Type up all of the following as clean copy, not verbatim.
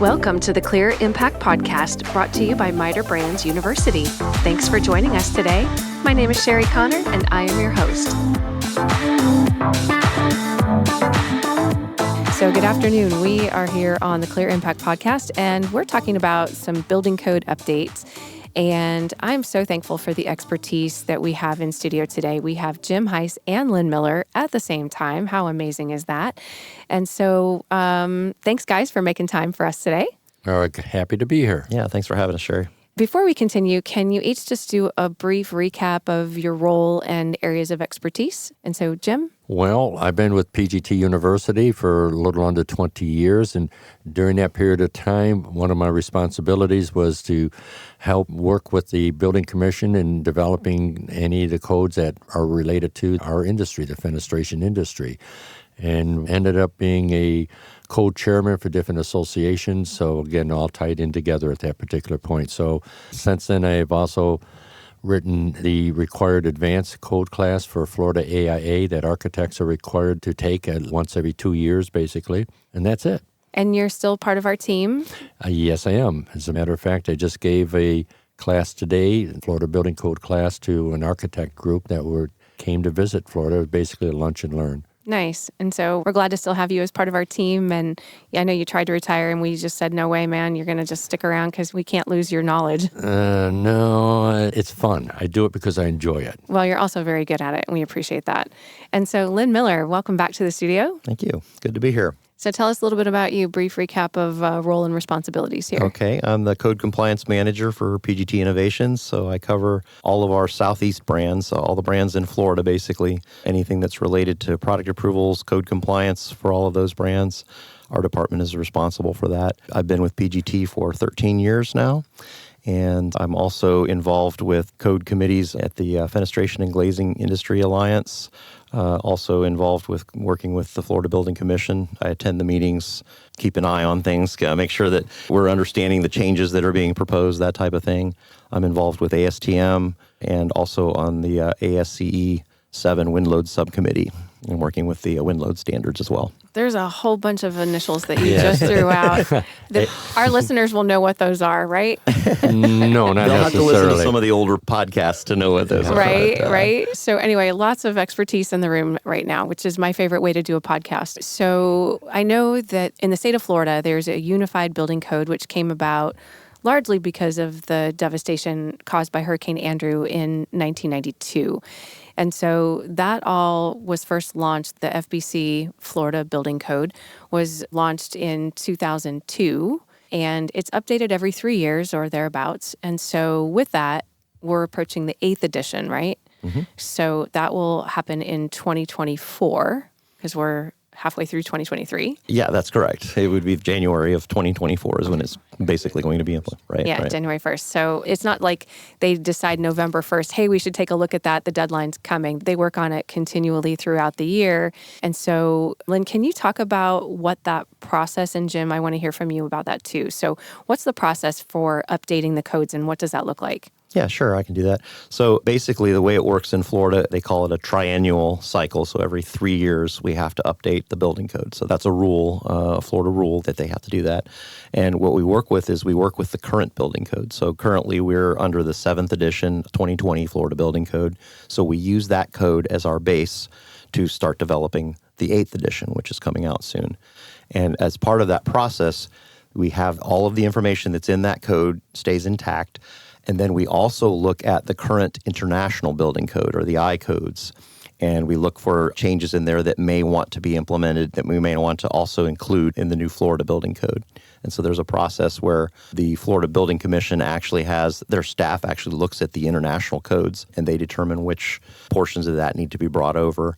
Welcome to the Clear Impact Podcast, brought to you by MITRE Brands University. Thanks for joining us today. My name is Sherry Connor, and I am your host. So good afternoon. We are here on the Clear Impact Podcast, and we're talking about some building code updates. And I'm so thankful for the expertise that we have in studio today. We have Jim Heiss and Lynn Miller at the same time. How amazing is that? And so thanks, guys, for making time for us today. Happy to be here. Yeah, thanks for having us, Sherry. Before we continue, can you each just do a brief recap of your role and areas of expertise? And so, Jim? Well, I've been with PGT University for a little under 20 years, and during that period of time, one of my responsibilities was to help work with the Building Commission in developing any of the codes that are related to our industry, the fenestration industry, and ended up being a co-chairman for different associations. So again, all tied in together at that particular point. So since then, I've also written the required advanced code class for Florida AIA that architects are required to take once every 2 years, basically. And that's it. And you're still part of our team? Yes, I am. As a matter of fact, I just gave a class today, a Florida Building Code class, to an architect group that came to visit Florida, basically a lunch and learn. Nice. And so we're glad to still have you as part of our team. And yeah, I know you tried to retire and we just said, no way, man, you're going to just stick around because we can't lose your knowledge. No, it's fun. I do it because I enjoy it. Well, you're also very good at it, and we appreciate that. And so Lynn Miller, welcome back to the studio. Thank you. Good to be here. So tell us a little bit about you, brief recap of role and responsibilities here. Okay, I'm the Code Compliance Manager for PGT Innovations, so I cover all of our Southeast brands, all the brands in Florida, basically. Anything that's related to product approvals, code compliance for all of those brands. Our department is responsible for that. I've been with PGT for 13 years now, and I'm also involved with code committees at the Fenestration and Glazing Industry Alliance. Also involved with working with the Florida Building Commission. I attend the meetings, keep an eye on things, make sure that we're understanding the changes that are being proposed, that type of thing. I'm involved with ASTM and also on the ASCE 7 wind load subcommittee and working with the wind load standards as well. There's a whole bunch of initials that you just threw out. Our listeners will know what those are, right? No, not They'll necessarily. have to listen to some of the older podcasts to know what those are. Right. So anyway, lots of expertise in the room right now, which is my favorite way to do a podcast. So I know that in the state of Florida, there's a unified building code, which came about largely because of the devastation caused by Hurricane Andrew in 1992. And so that all was first launched, the FBC Florida Building Code was launched in 2002, and it's updated every 3 years or thereabouts. And so with that, we're approaching the 8th edition, right? Mm-hmm. So that will happen in 2024 because we're halfway through 2023. Yeah, that's correct. It would be January of 2024 is when it's basically going to be implemented, right? Yeah, right. January 1st. So it's not like they decide November 1st, hey, we should take a look at that. The deadline's coming. They work on it continually throughout the year. And so, Lynn, can you talk about what that process, and Jim, I want to hear from you about that too. So what's the process for updating the codes and what does that look like? Yeah, sure, I can do that. So basically, the way it works in Florida, they call it a triennial cycle. So every 3 years, we have to update the building code. So that's a rule, a Florida rule that they have to do that. And what we work with is we work with the current building code. So currently, we're under the 7th edition 2020 Florida Building Code. So we use that code as our base to start developing the 8th edition, which is coming out soon. And as part of that process, we have all of the information that's in that code stays intact. And then we also look at the current international building code, or the I codes, and we look for changes in there that may want to be implemented, that we may want to also include in the new Florida Building Code. And so there's a process where the Florida Building Commission actually has, their staff actually looks at the international codes, and they determine which portions of that need to be brought over.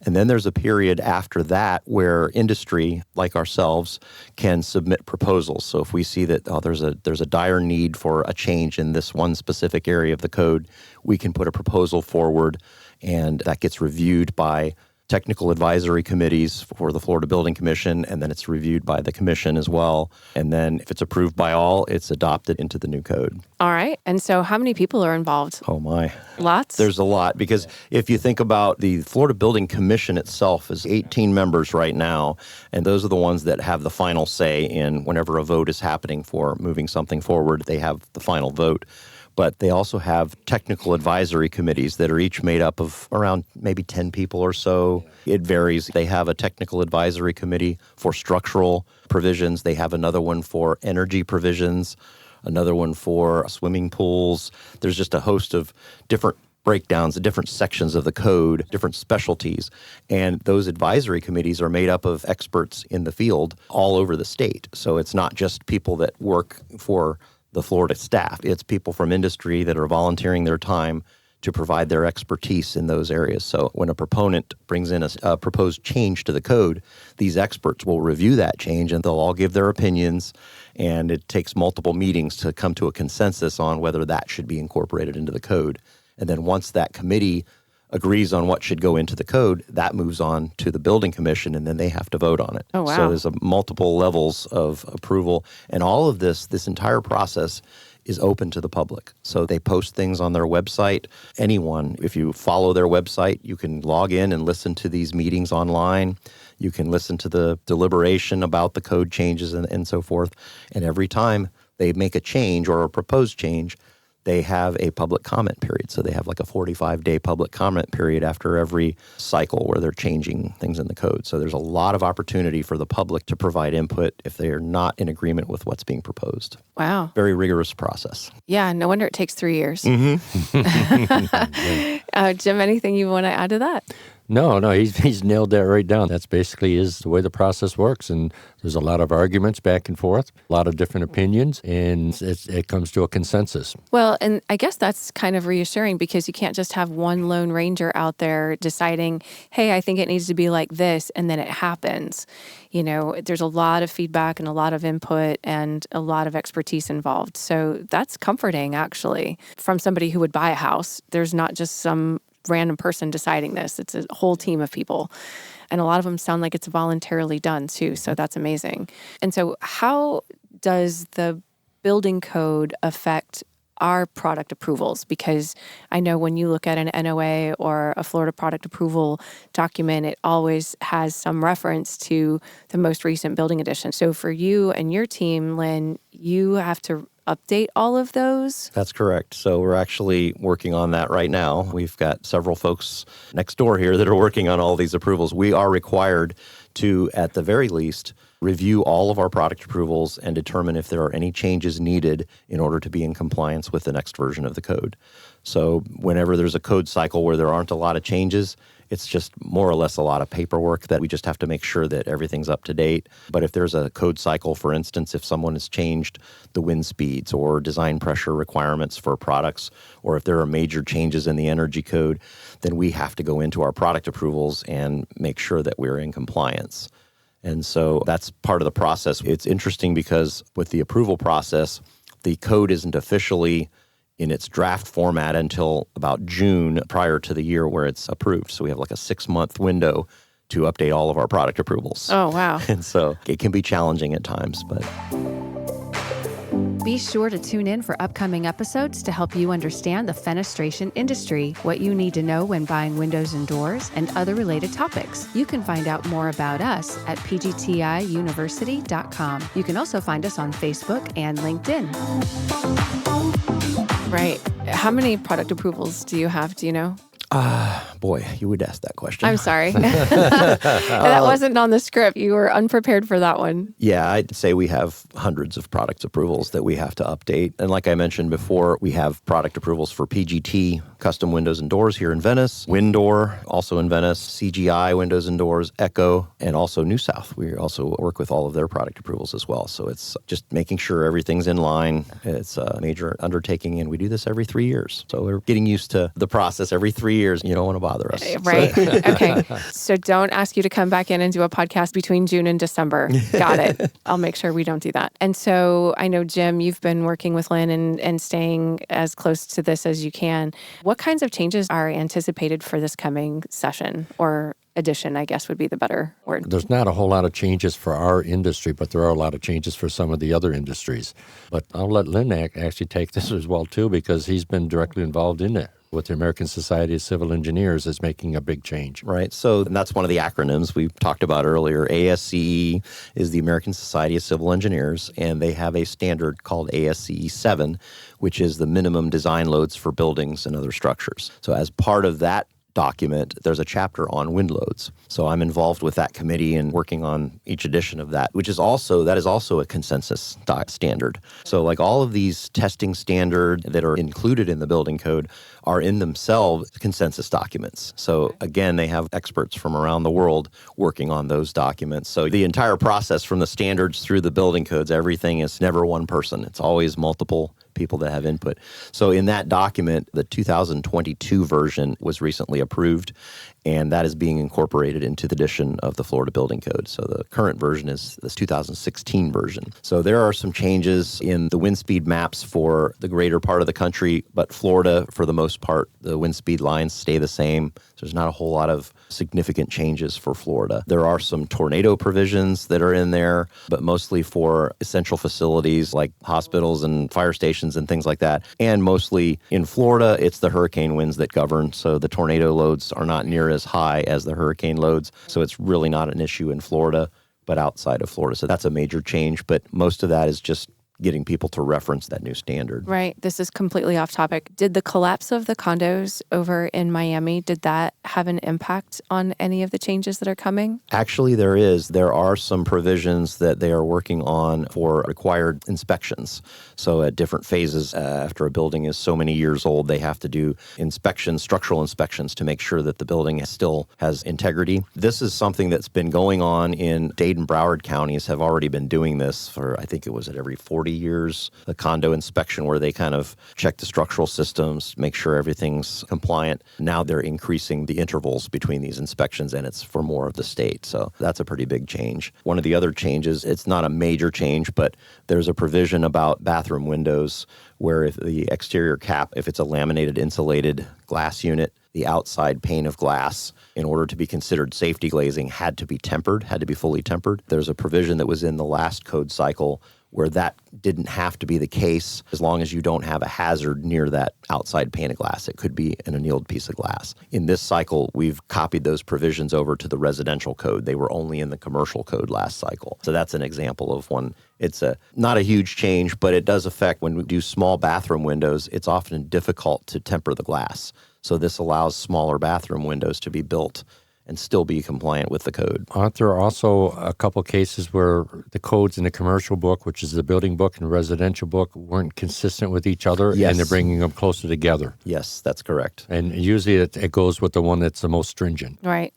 And then there's a period after that where industry, like ourselves, can submit proposals. So if we see that there's a dire need for a change in this one specific area of the code, we can put a proposal forward, and that gets reviewed by technical advisory committees for the Florida Building Commission, and then it's reviewed by the commission as well. And then if it's approved by all, it's adopted into the new code. All right. And so how many people are involved? Oh my. Lots? There's a lot, because if you think about the Florida Building Commission itself is 18 members right now, and those are the ones that have the final say in whenever a vote is happening for moving something forward, they have the final vote. But they also have technical advisory committees that are each made up of around maybe 10 people or so. It varies. They have a technical advisory committee for structural provisions. They have another one for energy provisions, another one for swimming pools. There's just a host of different breakdowns, different sections of the code, different specialties. And those advisory committees are made up of experts in the field all over the state. So it's not just people that work for the Florida staff. It's people from industry that are volunteering their time to provide their expertise in those areas. So when a proponent brings in a proposed change to the code, these experts will review that change and they'll all give their opinions. And it takes multiple meetings to come to a consensus on whether that should be incorporated into the code. And then once that committee agrees on what should go into the code, that moves on to the building commission, and then they have to vote on it. Oh, wow. So there's multiple levels of approval. And all of this entire process is open to the public. So they post things on their website. Anyone, if you follow their website, you can log in and listen to these meetings online. You can listen to the deliberation about the code changes and so forth. And every time they make a change or a proposed change, they have a public comment period. So they have like a 45-day public comment period after every cycle where they're changing things in the code. So there's a lot of opportunity for the public to provide input if they are not in agreement with what's being proposed. Wow. Very rigorous process. Yeah, no wonder it takes 3 years. Mm-hmm. Jim, anything you want to add to that? No, he's nailed that right down. That's basically is the way the process works. And there's a lot of arguments back and forth, a lot of different opinions, and it comes to a consensus. Well, and I guess that's kind of reassuring because you can't just have one lone ranger out there deciding, hey, I think it needs to be like this, and then it happens. You know, there's a lot of feedback and a lot of input and a lot of expertise involved. So that's comforting, actually, from somebody who would buy a house. There's not just some random person deciding this. It's a whole team of people. And a lot of them sound like it's voluntarily done too. So that's amazing. And so how does the building code affect our product approvals? Because I know when you look at an NOA or a Florida product approval document, it always has some reference to the most recent building edition. So for you and your team, Lynn, you have to update all of those? That's correct. So we're actually working on that right now. We've got several folks next door here that are working on all these approvals. We are required to, at the very least, review all of our product approvals and determine if there are any changes needed in order to be in compliance with the next version of the code. So whenever there's a code cycle where there aren't a lot of changes, it's just more or less a lot of paperwork that we just have to make sure that everything's up to date. But if there's a code cycle, for instance, if someone has changed the wind speeds or design pressure requirements for products, or if there are major changes in the energy code, then we have to go into our product approvals and make sure that we're in compliance. And so that's part of the process. It's interesting because with the approval process, the code isn't officially in its draft format until about June prior to the year where it's approved. So we have like a 6-month window to update all of our product approvals. Oh, wow. And so it can be challenging at times, but... Be sure to tune in for upcoming episodes to help you understand the fenestration industry, what you need to know when buying windows and doors, and other related topics. You can find out more about us at pgtiuniversity.com. You can also find us on Facebook and LinkedIn. Right. How many product approvals do you have? Do you know? Boy, you would ask that question. I'm sorry. That wasn't on the script. You were unprepared for that one. Yeah, I'd say we have hundreds of product approvals that we have to update. And like I mentioned before, we have product approvals for PGT, custom windows and doors here in Venice, Windor, also in Venice, CGI windows and doors, Echo, and also New South. We also work with all of their product approvals as well. So it's just making sure everything's in line. It's a major undertaking, and we do this every 3 years. So we're getting used to the process every 3 years. You don't want to bother us. Right. Okay. So don't ask you to come back in and do a podcast between June and December. Got it. I'll make sure we don't do that. And so I know, Jim, you've been working with Lynn and staying as close to this as you can. What kinds of changes are anticipated for this coming session or addition, I guess would be the better word. There's not a whole lot of changes for our industry, but there are a lot of changes for some of the other industries. But I'll let Lynn actually take this as well, too, because he's been directly involved in it with the American Society of Civil Engineers is making a big change. Right. So that's one of the acronyms we talked about earlier. ASCE is the American Society of Civil Engineers, and they have a standard called ASCE 7, which is the minimum design loads for buildings and other structures. So as part of that document, there's a chapter on wind loads. So I'm involved with that committee and working on each edition of that, which is also a consensus standard. So like all of these testing standards that are included in the building code are in themselves consensus documents. So again, they have experts from around the world working on those documents. So the entire process from the standards through the building codes, everything is never one person. It's always multiple people that have input. So in that document, the 2022 version was recently approved, and that is being incorporated into the edition of the Florida Building Code. So the current version is this 2016 version. So there are some changes in the wind speed maps for the greater part of the country, but Florida, for the most part, the wind speed lines stay the same. So there's not a whole lot of significant changes for Florida. There are some tornado provisions that are in there, but mostly for essential facilities like hospitals and fire stations and things like that. And mostly in Florida, it's the hurricane winds that govern. So the tornado loads are not near as high as the hurricane loads. So it's really not an issue in Florida, but outside of Florida. So that's a major change. But most of that is just getting people to reference that new standard. Right. This is completely off topic. Did the collapse of the condos over in Miami, did that have an impact on any of the changes that are coming? Actually, there is. There are some provisions that they are working on for required inspections. So at different phases, after a building is so many years old, they have to do inspections, structural inspections, to make sure that the building still has integrity. This is something that's been going on in Dade and Broward counties have already been doing this for, I think it was at every 40 years, a condo inspection where they kind of check the structural systems, make sure everything's compliant. Now they're increasing the intervals between these inspections, and it's for more of the state. So that's a pretty big change. One of the other changes, it's not a major change, but there's a provision about bathroom windows where if the exterior cap, if it's a laminated insulated glass unit, the outside pane of glass, in order to be considered safety glazing, had to be fully tempered. There's a provision that was in the last code cycle where that didn't have to be the case as long as you don't have a hazard near that outside pane of glass. It could be an annealed piece of glass. In this cycle, we've copied those provisions over to the residential code. They were only in the commercial code last cycle. So that's an example of one. It's not a huge change, but it does affect when we do small bathroom windows, it's often difficult to temper the glass. So this allows smaller bathroom windows to be built and still be compliant with the code. Aren't there also a couple cases where the codes in the commercial book, which is the building book, and the residential book, weren't consistent with each other, Yes. and they're bringing them closer together? Yes, that's correct. And usually it goes with the one that's the most stringent. Right.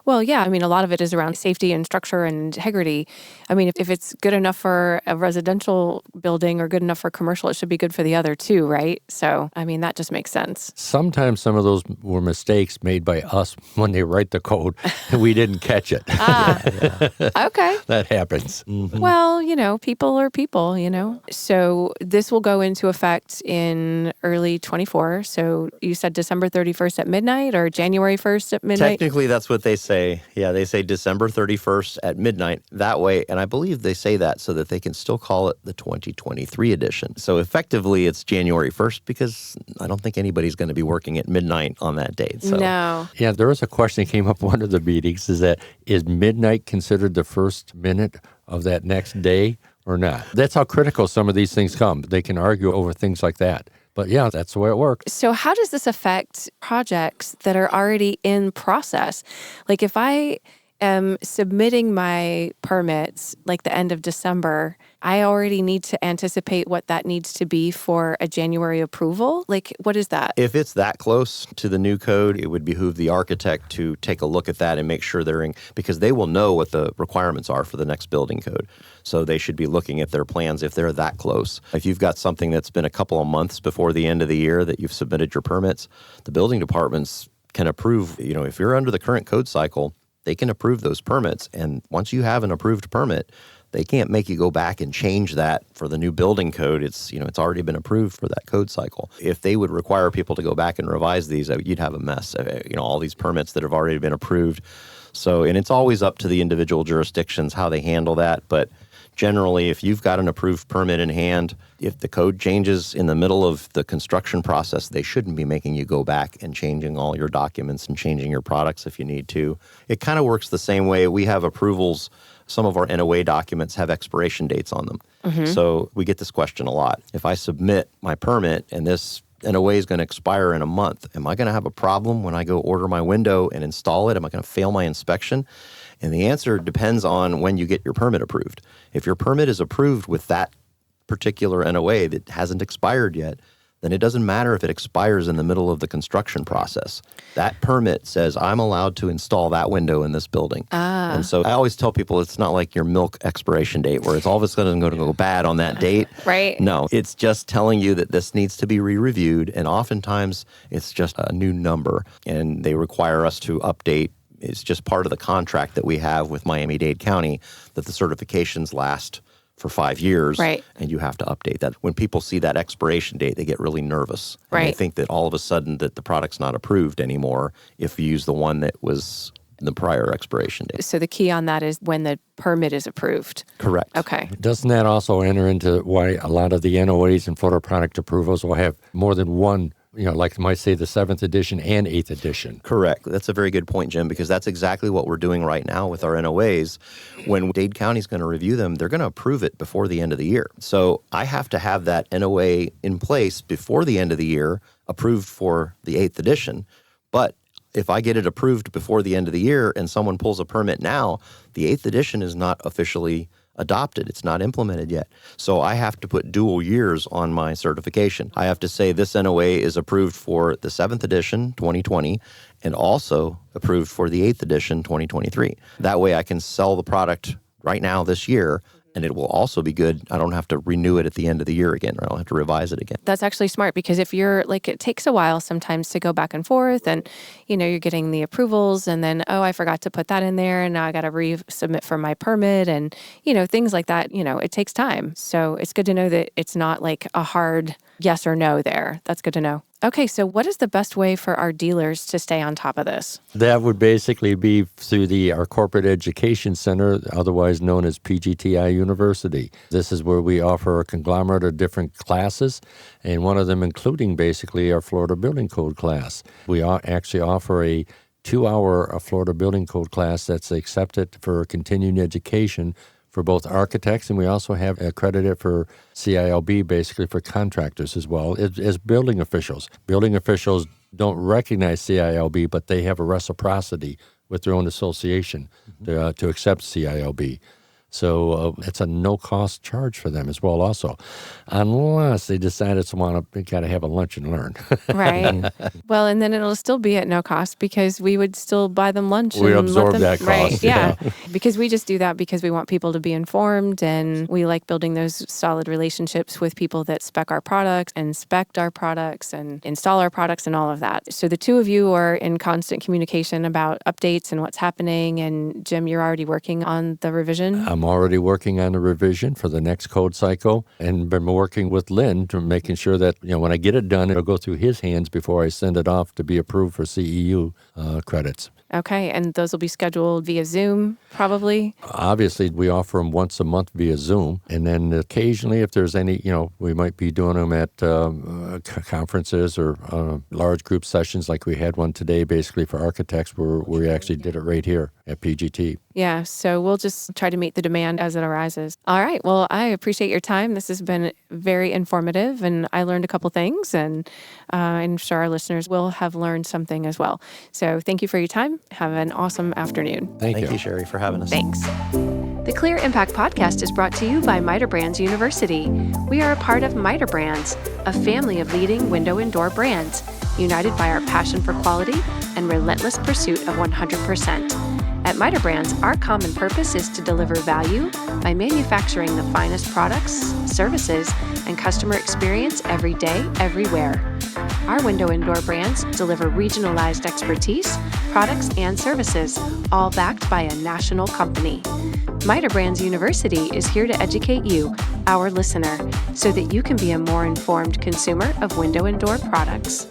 Well, yeah, I mean, a lot of it is around safety and structure and integrity. I mean, if it's good enough for a residential building or good enough for commercial, it should be good for the other too, right? So, I mean, that just makes sense. Sometimes some of those were mistakes made by us when they write the code, and we didn't catch it. Okay. That happens. Well, people are people. So this will go into effect in early 24. So you said December 31st at midnight or January 1st at midnight? Technically, that's what they say. Yeah, they say December 31st at midnight. That way, and I believe they say that so that they can still call it the 2023 edition. So effectively, it's January 1st because I don't think anybody's going to be working at midnight on that date. So. No. Yeah, there was a question that came up one of the meetings, is midnight considered the first minute of that next day or not? That's how critical some of these things come. They can argue over things like that. But yeah, that's the way it works. So how does this affect projects that are already in process? Like if I am submitting my permits like the end of December, I already need to anticipate what that needs to be for a January approval. Like, what is that? If it's that close to the new code, it would behoove the architect to take a look at that and make sure they're in, because they will know what the requirements are for the next building code. So they should be looking at their plans if they're that close. If you've got something that's been a couple of months before the end of the year that you've submitted your permits, the building departments can approve, if you're under the current code cycle, they can approve those permits. And once you have an approved permit, They can't make you go back and change that for the new building code. It's already been approved for that code cycle. If they would require people to go back and revise these, you'd have a mess. All these permits that have already been approved. So, and it's always up to the individual jurisdictions how they handle that. But generally, if you've got an approved permit in hand, if the code changes in the middle of the construction process, they shouldn't be making you go back and changing all your documents and changing your products if you need to. It kind of works the same way. We have approvals. Some of our NOA documents have expiration dates on them. Mm-hmm. So we get this question a lot. If I submit my permit and this NOA is going to expire in a month, am I going to have a problem when I go order my window and install it? Am I going to fail my inspection? And the answer depends on when you get your permit approved. If your permit is approved with that particular NOA that hasn't expired yet, then it doesn't matter if it expires in the middle of the construction process. That permit says I'm allowed to install that window in this building. And so I always tell people it's not like your milk expiration date where it's all of a sudden going to go bad on that date. Right. No, it's just telling you that this needs to be re-reviewed, and oftentimes it's just a new number, and they require us to update. It's just part of the contract that we have with Miami-Dade County that the certifications last for 5 years, right, and you have to update that. When people see that expiration date, they get really nervous. Right. And they think that all of a sudden that the product's not approved anymore if you use the one that was the prior expiration date. So the key on that is when the permit is approved. Correct. Okay. Doesn't that also enter into why a lot of the NOAs and photo product approvals will have more than one, like might say the 7th edition and 8th edition? Correct. That's a very good point, Jim, because that's exactly what we're doing right now with our NOAs. When Dade County is going to review them, they're going to approve it before the end of the year. So I have to have that NOA in place before the end of the year, approved for the 8th edition. But if I get it approved before the end of the year and someone pulls a permit now, the 8th edition is not officially adopted. It's not implemented yet. So I have to put dual years on my certification. I have to say this NOA is approved for the 7th edition, 2020, and also approved for the 8th edition, 2023. That way I can sell the product right now this year, and it will also be good. I don't have to renew it at the end of the year again, or I don't have to revise it again. That's actually smart, because if you're it takes a while sometimes to go back and forth, and you're getting the approvals, and then, I forgot to put that in there, and now I got to resubmit for my permit, and things like that. It takes time. So it's good to know that it's not like a hard yes or no there. That's good to know. Okay, so what is the best way for our dealers to stay on top of this? That would basically be through our Corporate Education Center, otherwise known as PGTI University. This is where we offer a conglomerate of different classes, and one of them including basically our Florida Building Code class. We actually offer a 2-hour Florida Building Code class that's accepted for continuing education for both architects, and we also have accredited for CILB, basically for contractors as well as building officials. Building officials don't recognize CILB, but they have a reciprocity with their own association to accept CILB. So it's a no-cost charge for them as well also, unless they decide they got to have a lunch and learn. Right. Well, and then it'll still be at no cost because we would still buy them lunch. We and absorb let them, that cost. Right, yeah. Because we just do that because we want people to be informed, and we like building those solid relationships with people that spec our products, inspect our products, and install our products and all of that. So the two of you are in constant communication about updates and what's happening. And Jim, you're already working on the revision? I'm already working on a revision for the next code cycle, and been working with Lynn to making sure that when I get it done, it'll go through his hands before I send it off to be approved for CEU credits. Okay, and those will be scheduled via Zoom, probably? Obviously, we offer them once a month via Zoom, and then occasionally, if there's any, we might be doing them at conferences or large group sessions like we had one today, basically for architects, where we actually did it right here at PGT. Yeah, so we'll just try to meet the demand as it arises. All right, well, I appreciate your time. This has been very informative, and I learned a couple things, and I'm sure our listeners will have learned something as well. So thank you for your time. Have an awesome afternoon. Thank Thank you, Sherry, for having us. Thanks. The Clear Impact Podcast is brought to you by Miter Brands University. We are a part of Miter Brands, a family of leading window and door brands, united by our passion for quality and relentless pursuit of 100%. At Miter Brands, our common purpose is to deliver value by manufacturing the finest products, services, and customer experience every day, everywhere. Our window and door brands deliver regionalized expertise, products, and services, all backed by a national company. Miter Brands University is here to educate you, our listener, so that you can be a more informed consumer of window and door products.